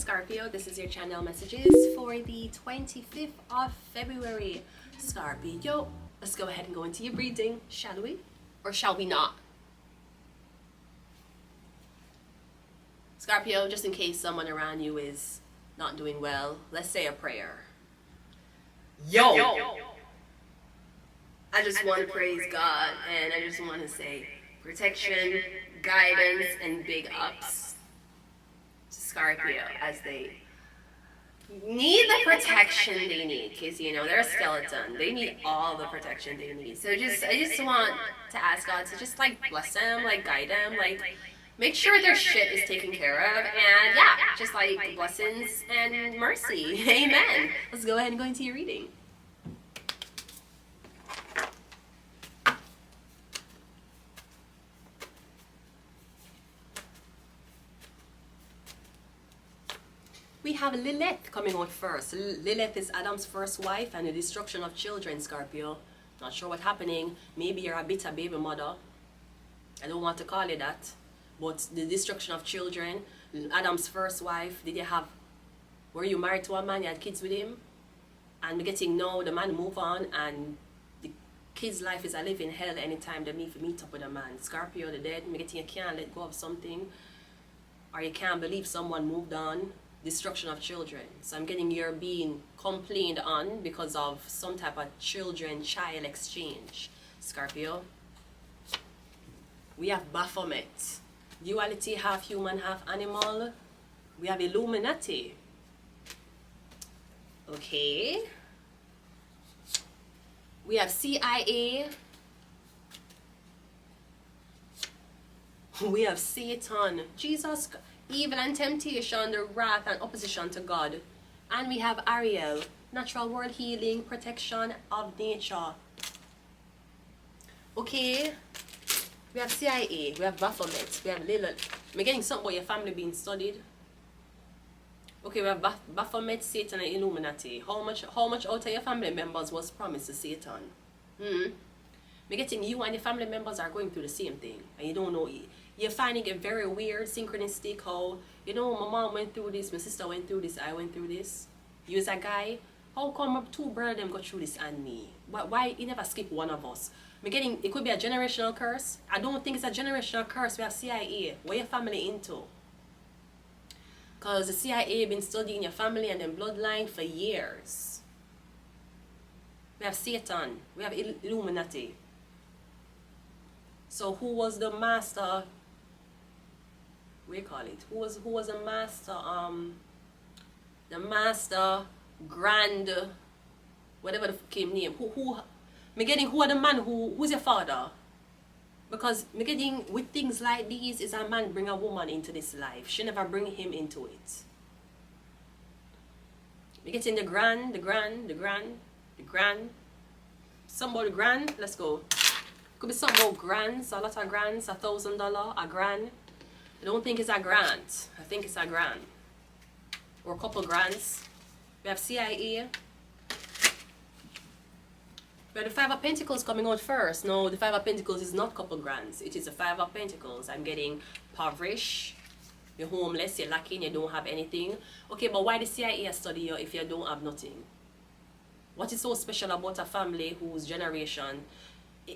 Scorpio. This is your channel messages for the 25th of February. Scorpio, let's go ahead and go into your reading, shall we? Or shall we not? Scorpio, just in case someone around you is not doing well, let's say a prayer. Yo! I just want to praise God, and I just want to say protection, guidance, and big ups to Scorpio as they need the protection they need, because you know they're a skeleton. They need all the protection they need. So I just want to ask God to just like bless them, like guide them, like make sure their shit is taken care of, and yeah, just like blessings and mercy. Amen. Let's go ahead and go into your reading. We have Lilith coming out first. Lilith is Adam's first wife and the destruction of children, Scorpio. Not sure what's happening. Maybe you're a bitter baby mother. I don't want to call it that. But the destruction of children, Adam's first wife, were you married to a man, you had kids with him? And we're getting now the man move on and the kid's life is a living hell anytime they meet up with a man. Scorpio, the dead, we're getting you can't let go of something. Or you can't believe someone moved on. Destruction of children. So I'm getting you're being complained on because of some type of child exchange. Scorpio. We have Baphomet. Duality, half human, half animal. We have Illuminati. Okay. We have CIA. We have Satan. Jesus. Evil and temptation, the wrath and opposition to God. And we have Ariel, natural world healing, protection of nature. Okay, we have CIA, we have Baphomet, we have Lilith. I'm getting something about your family being studied. Okay, we have Baphomet, Satan, and Illuminati. How much out of your family members was promised to Satan? I'm getting you and your family members are going through the same thing, and you don't know it. You're finding it very weird, synchronistic, how, you know, my mom went through this, my sister went through this, I went through this. You as a guy, how come two brothers them go through this and me? Why you never skip one of us? It could be a generational curse. I don't think it's a generational curse. We have CIA. What your family into? Because the CIA been studying your family and their bloodline for years. We have Satan. We have Illuminati. So who was the master? What do you call it? Who was the master? The master, grand, whatever the fucking name. Me getting who are the man who's your father? Because me getting with things like these is a man bring a woman into this life. She never bring him into it. Me getting the grand. Somebody grand. Let's go. Could be something about grants, a lot of grants, $1,000, a grand. I don't think it's a grant. I think it's a grand. Or a couple grants. We have CIA. We have the Five of Pentacles coming out first. No, the Five of Pentacles is not couple grants. It is the Five of Pentacles. I'm getting impoverished. You're homeless, you're lacking, you don't have anything. Okay, but why the CIA study you if you don't have nothing? What is so special about a family whose generation...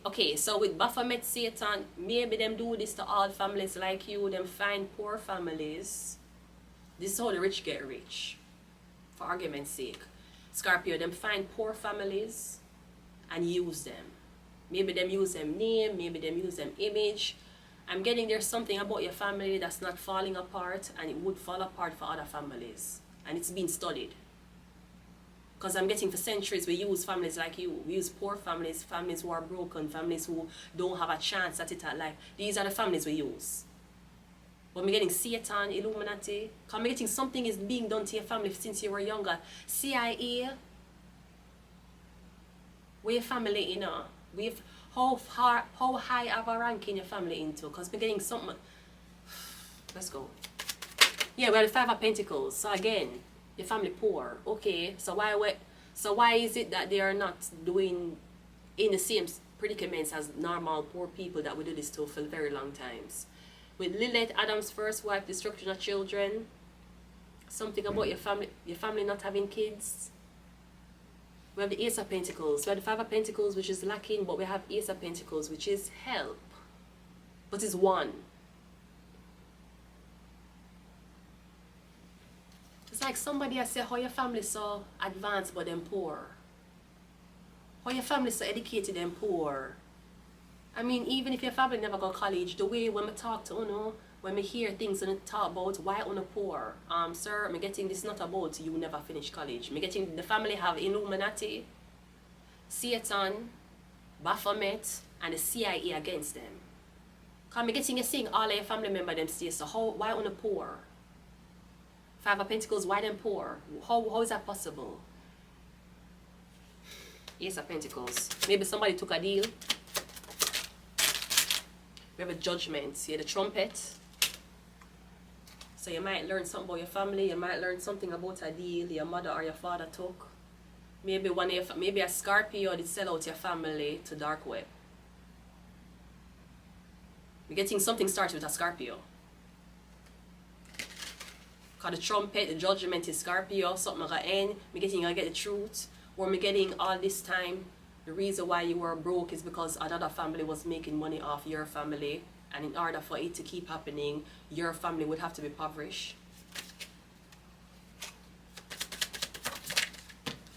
Okay, so with Baphomet, Satan, maybe them do this to all families like you. Them find poor families. This is how the rich get rich. For argument's sake. Scorpio, them find poor families and use them. Maybe them use them name, maybe them use them image. I'm getting there's something about your family that's not falling apart and it would fall apart for other families. And it's been studied. Because I'm getting for centuries we use families like you. We use poor families, families who are broken, families who don't have a chance at it at life. These are the families we use. But I'm getting Satan, Illuminati. Because I'm getting something is being done to your family since you were younger. CIA. Where your family, you know. How high have a rank in your family into? Because we're getting something. Let's go. Yeah, we have the Five of Pentacles. So again, your family poor. Okay, so why is it that they are not doing in the same predicaments as normal poor people that we do this to for very long times? With Lilith, Adam's first wife, destruction of children. Something about your family not having kids. We have the Ace of Pentacles. We have the Five of Pentacles, which is lacking, but we have Ace of Pentacles, which is help. But it's one. It's like somebody has said, how your family so advanced but them poor. How your family so educated and poor. I mean, even if your family never go to college, the way when we talk to you, when we hear things and talk about why on poor, sir, I'm getting this not about you never finish college. I'm getting the family have Illuminati, Satan, Baphomet, and the CIA against them. Cause I'm getting you seeing all of your family members them stay. So why on poor? Five of Pentacles, why them poor? How is that possible? Ace of Pentacles. Maybe somebody took a deal. We have a Judgment. See the Trumpet. So you might learn something about your family. You might learn something about a deal your mother or your father took. Maybe maybe a Scorpio did sell out your family to dark web. We're getting something started with a Scorpio. Cause the Trumpet, the Judgment is Scorpio. Something gonna end. We're getting gonna get the truth. Or we're getting all this time. The reason why you were broke is because another family was making money off your family. And in order for it to keep happening, your family would have to be impoverished.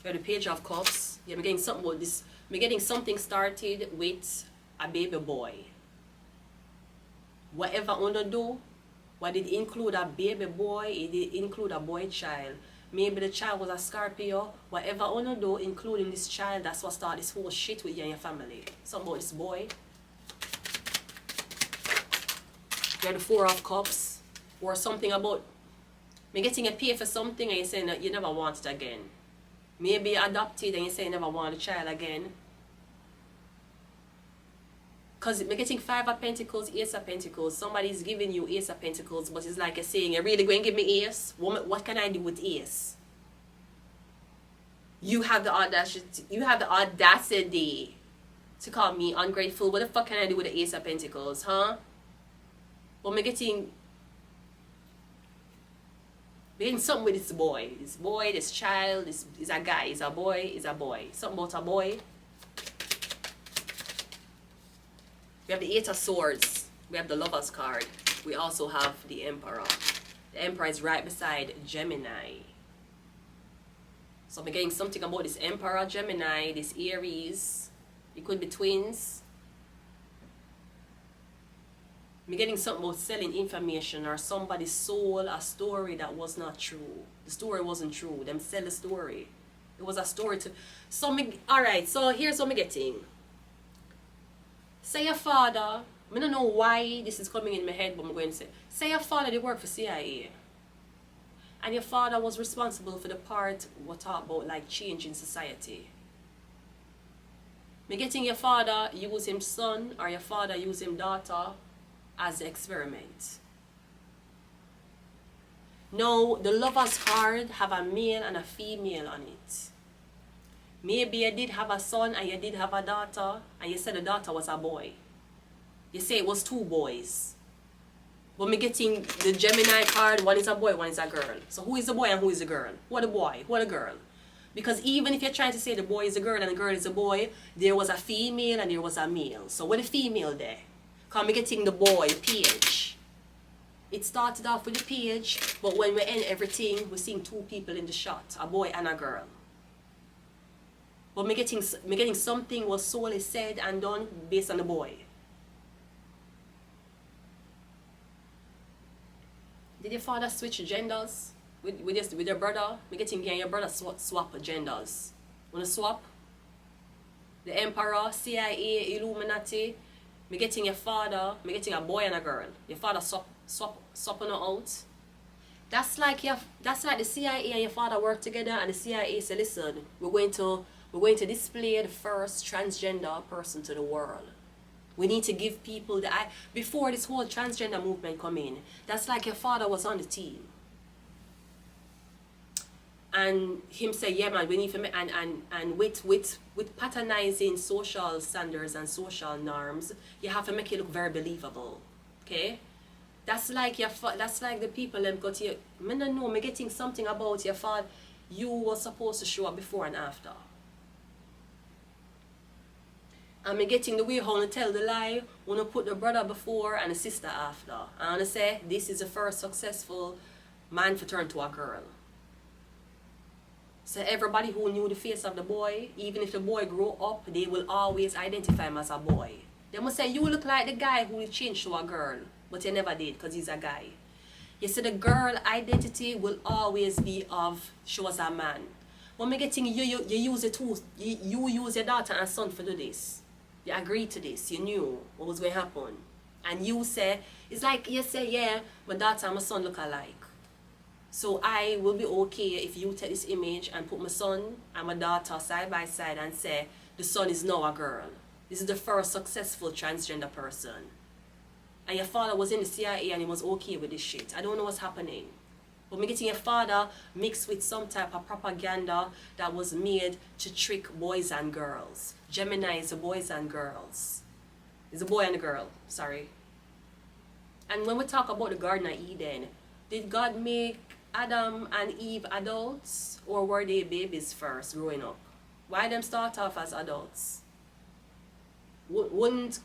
We have the Page of Cups. Yeah, I'm getting something about this. I'm getting something started with a baby boy. Whatever I wanna do, what did include a baby boy, it did include a boy child. Maybe the child was a Scorpio. Whatever I wanna do, including this child, that's what started this whole shit with you and your family. Something about this boy. You have the Four of Cups. Or something about me getting a pay for something and you're saying that you never want it again. Maybe you adopted and you say you never want a child again. Because we're getting Five of Pentacles, Ace of Pentacles. Somebody's giving you Ace of Pentacles, but it's like you're saying, you're really going to give me Ace? What can I do with Ace? You have the audacity to call me ungrateful. What the fuck can I do with the Ace of Pentacles, huh? But we're getting something with this boy. This boy, this child, is a guy, is a boy, is a boy. Something about a boy. We have the Eight of Swords. We have the Lover's card. We also have the Emperor. The Emperor is right beside Gemini. So I'm getting something about this Emperor, Gemini, this Aries. It could be twins. I'm getting something about selling information or somebody sold a story that was not true. The story wasn't true. Them sell the story. It was a story to... Alright, so here's what I'm getting. Say your father, I don't know why this is coming in my head, but I'm going to say your father did work for CIA. And your father was responsible for the part we talk about like change in society. Me getting your father use him son or your father use him daughter as an experiment. Now, the Lover's card have a male and a female on it. Maybe you did have a son and you did have a daughter and you said the daughter was a boy. You say it was two boys. But me getting the Gemini card, one is a boy, one is a girl. So who is the boy and who is the girl? Who are the boy? Who are the girl? Because even if you're trying to say the boy is a girl and the girl is a boy, there was a female and there was a male. So what the female there? Because me getting the boy, Page. It started off with the Page, but when we end everything, we're seeing two people in the shot, a boy and a girl. But me getting something was solely said and done based on the boy. Did your father switch genders with your brother? Me getting you and your brother swap genders. Wanna swap? The Emperor, CIA, Illuminati. Me getting your father. Me getting a boy and a girl. Your father swapping her out. That's like the CIA and your father work together, and the CIA say, listen, we're going to display the first transgender person to the world. We need to give people the eye. Before this whole transgender movement come in, that's like your father was on the team. And him say, yeah man, we need to, and with patronizing social standards and social norms, you have to make it look very believable. Okay? That's like that's like the people them got you. Me no know. Me getting something about your father. You were supposed to show up before and after. And me getting the way how to tell the lie. Wanna put the brother before and the sister after. And wanna say this is the first successful man to turn to a girl. So everybody who knew the face of the boy, even if the boy grew up, they will always identify him as a boy. They must say, you look like the guy who will change to a girl. But you never did because he's a guy. You see, the girl identity will always be of, she was a man. When me getting you use it too, you use your daughter and son for do this. You agreed to this. You knew what was going to happen. And you say, it's like you say, yeah, my daughter and my son look alike. So I will be okay if you take this image and put my son and my daughter side by side and say, the son is now a girl. This is the first successful transgender person. And your father was in the CIA and he was okay with this shit. I don't know what's happening. But me getting your father mixed with some type of propaganda that was made to trick boys and girls. Gemini is a boys and girls. It's a boy and a girl, sorry. And when we talk about the Garden of Eden, did God make Adam and Eve adults, or were they babies first growing up? Why them start off as adults? Wouldn't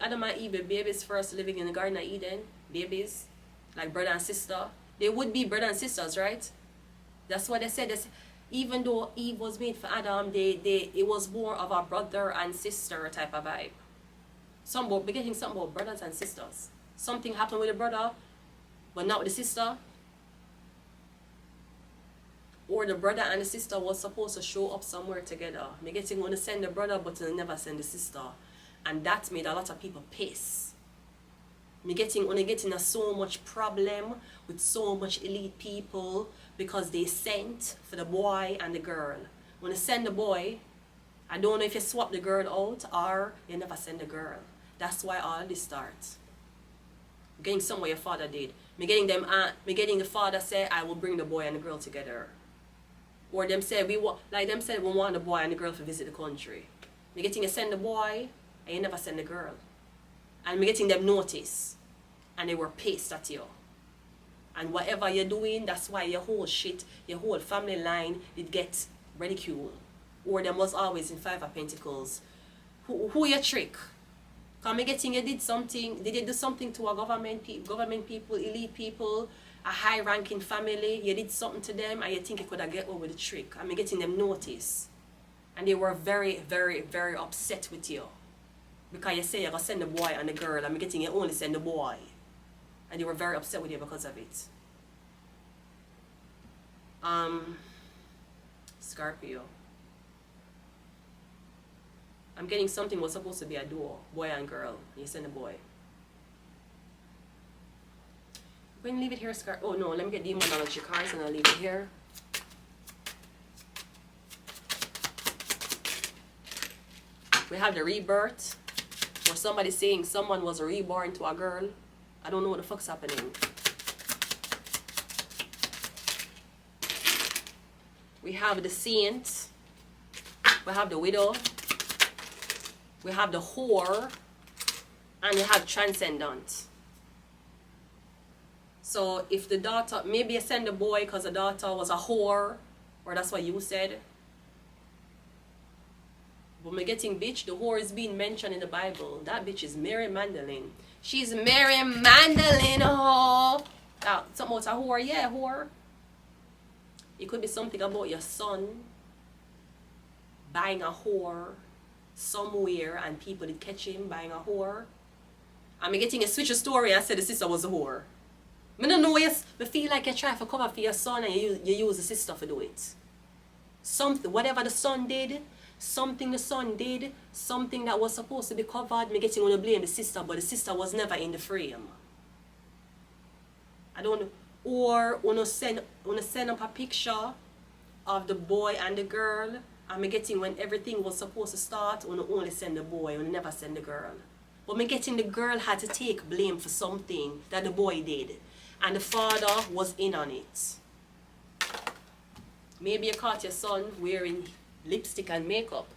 Adam and Eve be babies first living in the Garden of Eden? Babies? Like brother and sister? They would be brother and sisters, right? That's what they said. Even though Eve was made for Adam, it was more of a brother and sister type of vibe. We're getting something about brothers and sisters. Something happened with the brother, but not with the sister. Or the brother and the sister was supposed to show up somewhere together. They're getting want to send the brother, but they never send the sister. And that made a lot of people piss. Me getting so much problem with so much elite people because they sent for the boy and the girl. When they send the boy, I don't know if you swap the girl out or you never send the girl. That's why all this starts. Getting somewhere your father did. Me getting the father say, I will bring the boy and the girl together. Or them say we want the boy and the girl to visit the country. Me getting you send the boy and you never send the girl. And me getting them notice. And they were pissed at you. And whatever you're doing, that's why your whole shit, your whole family line did get ridiculed. Or them was always in Five of Pentacles. Who you trick? Because me getting you did you do something to a government people, elite people, a high-ranking family, you did something to them and you think you could have get over the trick. I'm getting them notice. And they were very, very, very upset with you. Because you say you're going to send the boy and the girl, I'm getting you only send the boy. And they were very upset with you because of it. Scorpio. I'm getting something was supposed to be a duo, boy and girl. You send the boy. We're going to leave it here, Scorpio. Oh no, let me get Demonology cards and I'll leave it here. We have the rebirth. Or somebody saying someone was reborn to a girl. I don't know what the fuck's happening. We have the saint. We have the widow. We have the whore. And we have transcendent. So if the daughter, maybe you send the boy because the daughter was a whore. Or that's what you said. But me getting bitch, the whore is being mentioned in the Bible. That bitch is Mary Magdalene. She's Mary Magdalene. Oh, something about a whore. Yeah, whore. It could be something about your son buying a whore somewhere and people did catch him buying a whore. And me getting a switch a story and said the sister was a whore. I don't know, yes, I feel like you try to cover for your son and you use the sister to do it. Something, whatever the son did, something the son did, something that was supposed to be covered, me getting want to blame the sister, but the sister was never in the frame. I don't know. Or wanna send up a picture of the boy and the girl, and me getting when everything was supposed to start, wanna only send the boy, wanna never send the girl. But me getting the girl had to take blame for something that the boy did, and the father was in on it. Maybe you caught your son wearing lipstick and makeup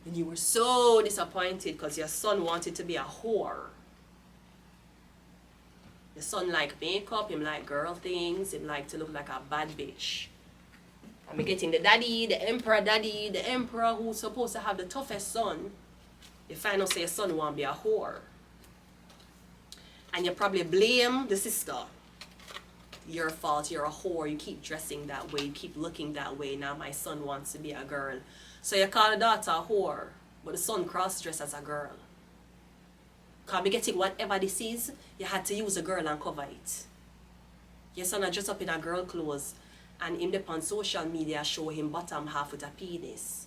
and you were so disappointed because your son wanted to be a whore. The son like makeup, him like girl things, him like to look like a bad bitch. I'm getting the daddy, the emperor who's supposed to have the toughest son. You find out say your son won't be a whore. And you probably blame the sister. Your fault, you're a whore, you keep dressing that way, you keep looking that way, now my son wants to be a girl. So you call the daughter a whore, but the son cross-dressed as a girl. Because be getting whatever this is, you had to use a girl and cover it. Your son are dressed up in a girl clothes, and him up on social media show him bottom half with a penis.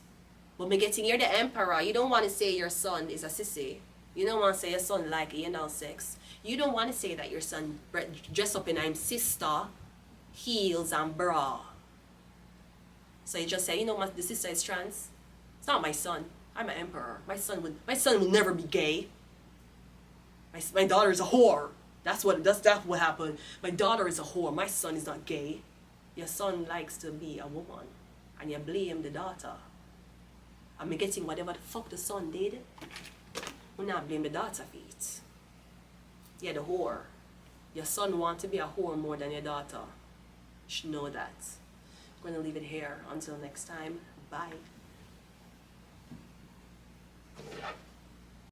But me getting you're the emperor, you don't want to say your son is a sissy. You don't want to say your son like anal sex. You don't want to say that your son dress up in him sister, heels and bra. So you just say, you know, the sister is trans. It's not my son. I'm an emperor. My son will never be gay. My daughter is a whore. That's what happened. My daughter is a whore. My son is not gay. Your son likes to be a woman, and you blame the daughter. I'm getting whatever the fuck the son did. We not blame the daughter for it. Yeah, the whore. Your son wants to be a whore more than your daughter. You should know that. I'm going to leave it here. Until next time. Bye.